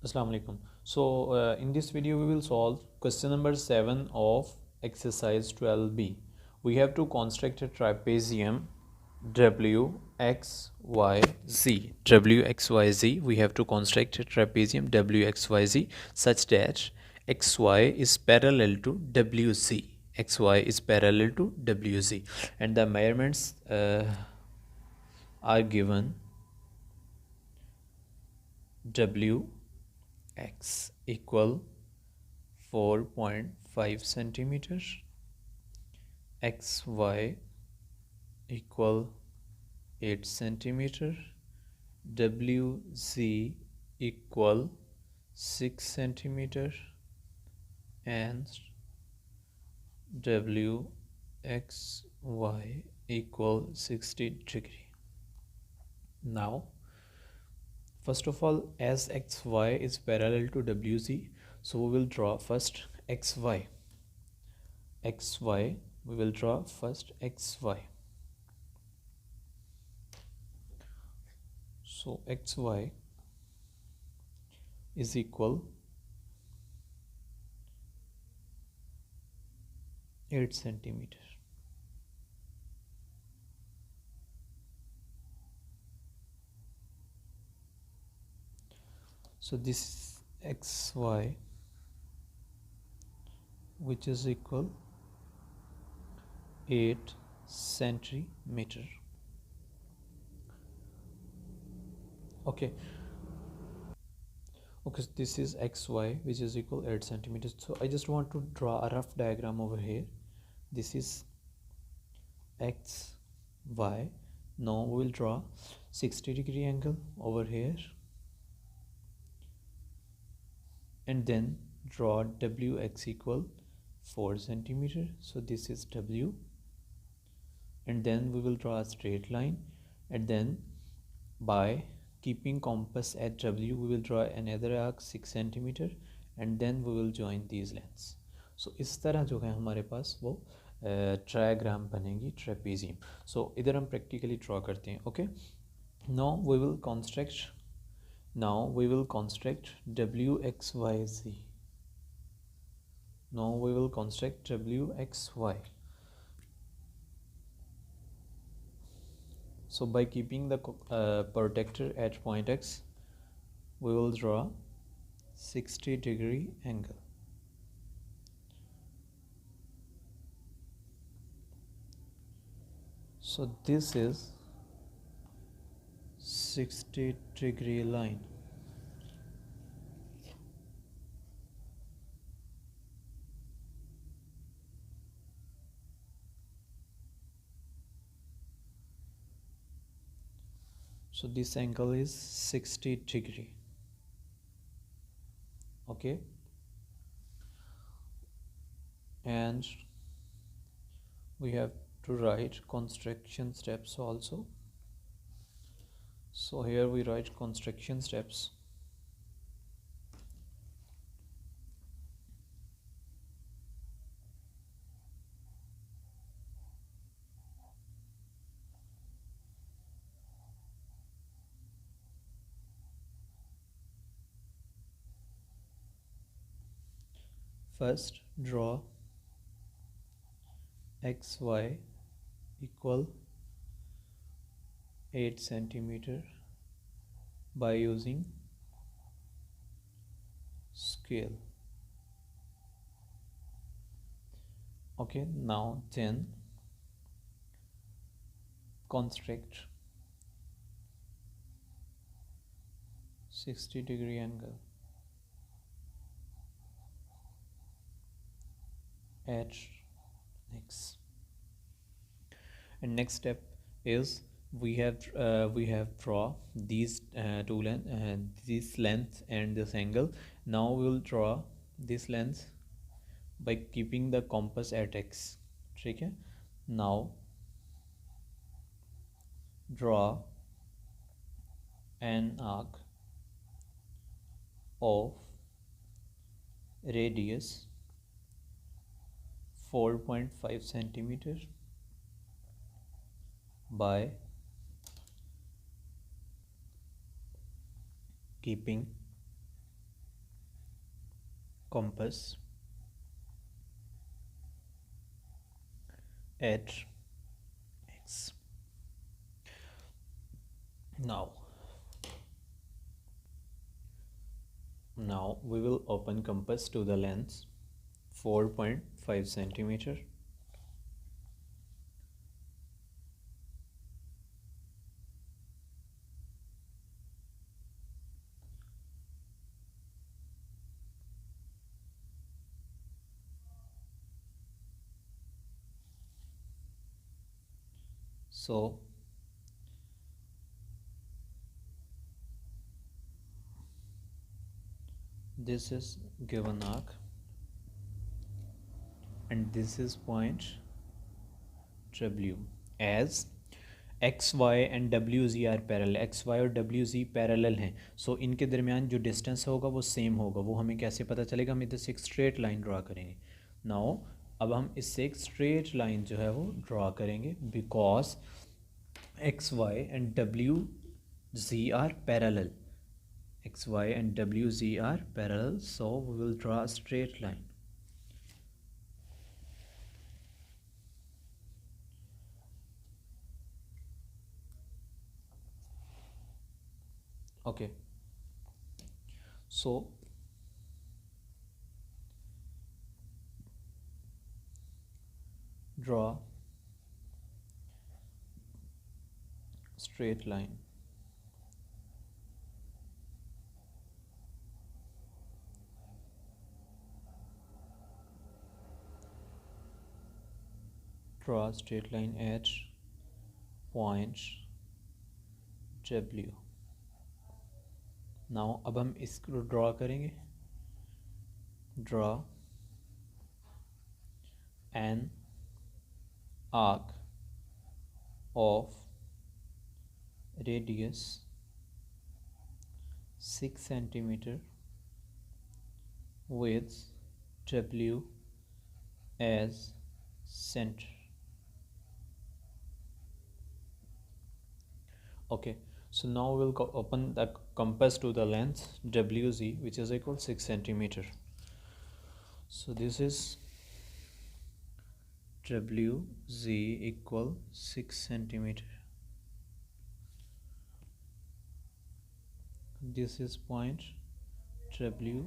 Assalamu alaikum. So in this video we will solve question number 7 of exercise 12b. We have to construct a trapezium WXYZ. We have to construct a trapezium WXYZ such that XY is parallel to WZ. XY is parallel to WZ and the measurements are given. WX equal 4.5 centimeters, XY equal 8 centimeter, WZ equal 6 centimeter, and WXY equal 60 degree. Now first of all, as XY is parallel to WZ, so we will draw first XY. We will draw first XY. So XY is equal 8 centimeter. So this is XY, which is equal 8 centimeter. Okay, so this is XY, which is equal 8 centimeters. So I just want to draw a rough diagram over here. This is XY. Now we will draw 60 degree angle over here and then draw WX equal 4 centimeter. So this is W, and then we will draw a straight line, and then by keeping compass at W we will draw another arc 6 centimeter, and then we will join these lengths. So इस तरह जो है हमारे पास वो trigram बनेगी, trapezium. सो इधर हम practically draw करते हैं. Okay, now we will construct WXYZ. Now we will construct WXY. So by keeping the protector at point X, we will draw 60 degree angle. So this is 60 degree line. So this angle is 60 degree. Okay, and we have to write construction steps also. So here we write construction steps. First, draw XY equal 8 centimeter by using scale. Okay, now then construct 60 degree angle at X. And next step is we have draw these two length and this length and this angle. Now we will draw this length by keeping the compass at X. Okay, now draw an arc of radius 4.5 centimeter by keeping compass at x. Now we will open compass to the length 4.5 centimeter. So this is given arc and this is point W. As X Y and W G are parallel, X Y और W G parallel हैं, so इनके दरमियान जो distance होगा वो same होगा. वो हमें कैसे पता चलेगा? हम इधर से एक स्ट्रेट लाइन ड्रा करेंगे. नाउ अब हम इससे एक स्ट्रेट लाइन जो है वो ड्रा करेंगे because X Y and W G are parallel. X Y and W G are parallel, so we will draw a straight line. Okay, so draw straight line. Draw a straight line at point W. Now अब हम इसको draw करेंगे. Draw an arc of radius 6 centimeter with W as center. Okay, so now we'll open the compass to the length WZ, which is equal 6 centimeter. So this is WZ equal 6 centimeter. This is point W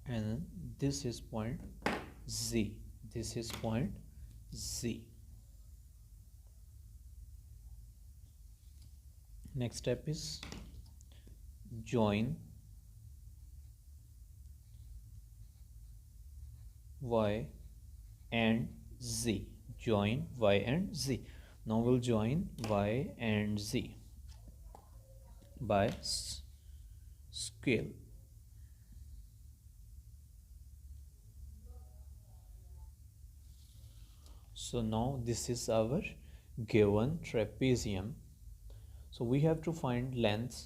and this is point Z. This is point Z. Next step is join Y and Z. Join Y and Z. Now we'll join Y and Z by scale. So now this is our given trapezium. So we have to find length,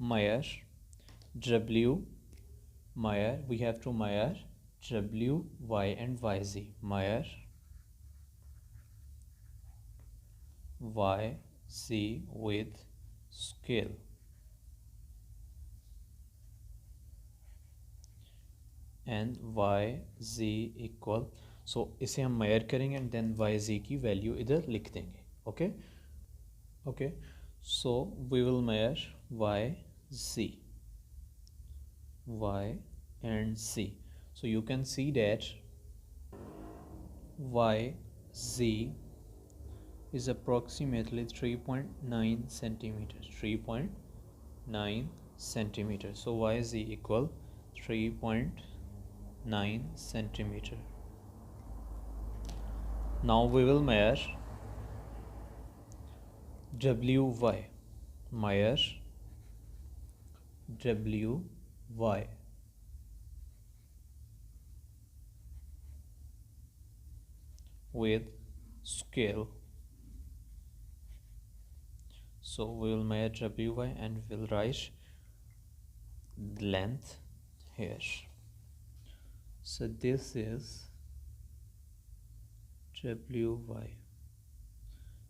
measure W, measure, we have to measure W, Y and YZ. Measure YZ with scale. And YZ equal, so इसे हम measure करेंगे and then YZ की value इधर लिख देंगे. Okay okay, so we will measure YZ, Y and Z. So you can see that YZ is approximately 3.9 centimeters. 3.9 centimeters. So YZ equal 3.9 centimeter. Now we will measure WY. Measure WY with scale. So we will measure WY and we will write length here. So this is WY.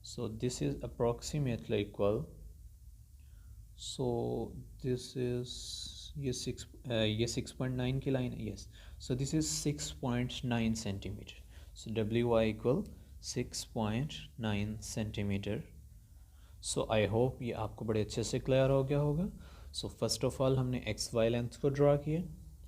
So this is approximately equal so this is ये 6.9 की line है, yes. So this is 6.9 centimetre. So W Y equal 6.9 centimetre. So I hope ये आपको बड़े अच्छे से clear हो गया होगा. सो फर्स्ट ऑफ ऑल हमने एक्स वाई लेंथ को ड्रा किया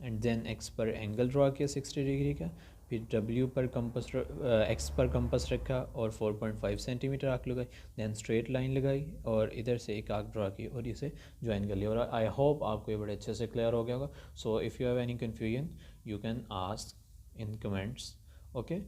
एंड देन एक्स पर एंगल ड्रा किया 60 डिग्री का. फिर डब्ल्यू पर कंपस एक्स पर कंपस रखा और 4.5 सेंटीमीटर आर्क लगाई. देन स्ट्रेट लाइन लगाई और इधर से एक आर्क ड्रा की और इसे ज्वाइन कर लिया. और आई होप आपको ये बड़े अच्छे से क्लियर हो गया होगा. So if you have any confusion you can ask in comments. Okay.